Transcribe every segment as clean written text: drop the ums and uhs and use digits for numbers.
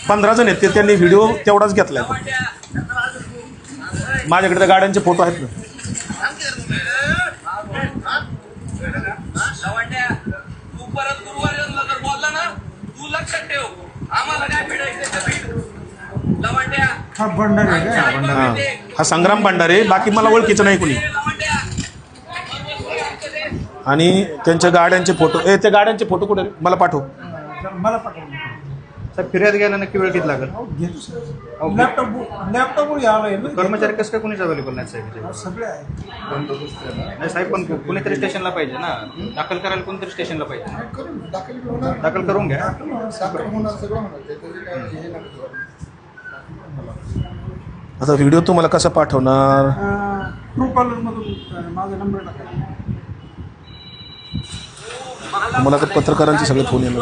15 जण आहेत ते, त्यांनी व्हिडिओ तेवढाच घेतलाय. माझ्याकडे त्या गाड्यांचे फोटो आहेत ना. तू परत गुरुवारी जर बोलला ना, तू लक्षात ठेव, आम्हाला काय भेटायचं. हा संग्राम भंडारे, बाकी मला ओळखीचं नाही कोणी. आणि त्यांच्या गाड्यांचे फोटो, ते गाड्यांचे फोटो कुठे मला पाठव. मला पाठव साहेब. फिर्याद घ्यायला नक्की वेळ किती लागेल? लॅपटॉप आलाय. कर्मचारी कसं काय कोणीच अवेलेबल नाही साहेब? सगळे आहे. नाही साहेब, पण कोणीतरी स्टेशनला पाहिजे ना, दाखल करायला कोणतरी स्टेशनला पाहिजे. दाखल करून घ्या. आता व्हिडिओ तुम्हाला कसा पाठवणार? ट्रू कॉलर मधून माझा नंबर टाका. मला तर पत्रकारांचे सगळे फोन येणार.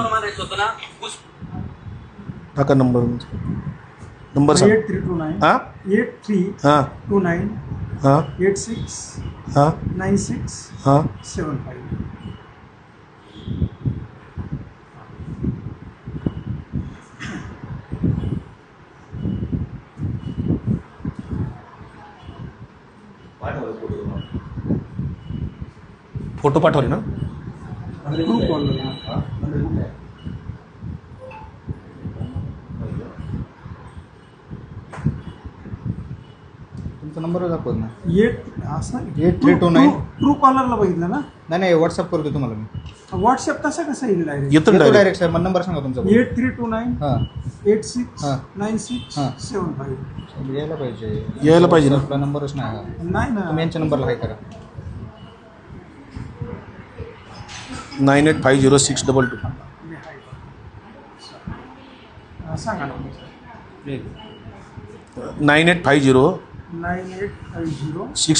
टाका नंबर सांग. 8329 हां 83 हां 29 हां 86 हां 96 हां 75. फोटो पाठवले ना? True collar. तुमचा नंबर दाखवत ना. 8329 ट्रू कॉलरला बघितलं ना? नाही व्हॉट्सअप करतो तुम्हाला मी. व्हॉट्सअप तसा कसा येईल डायरेक्ट? येतो डायरेक्ट साहेब. मला नंबर सांगा तुमचा. 8329 हां 86 96 75. यायला पाहिजे. यायला पाहिजे ना. आपला नंबरच नाही हा. नाही ना. तुम्ही यांच्या नंबरला काय करा. 98506222. सांगा ना. 9850 9850 6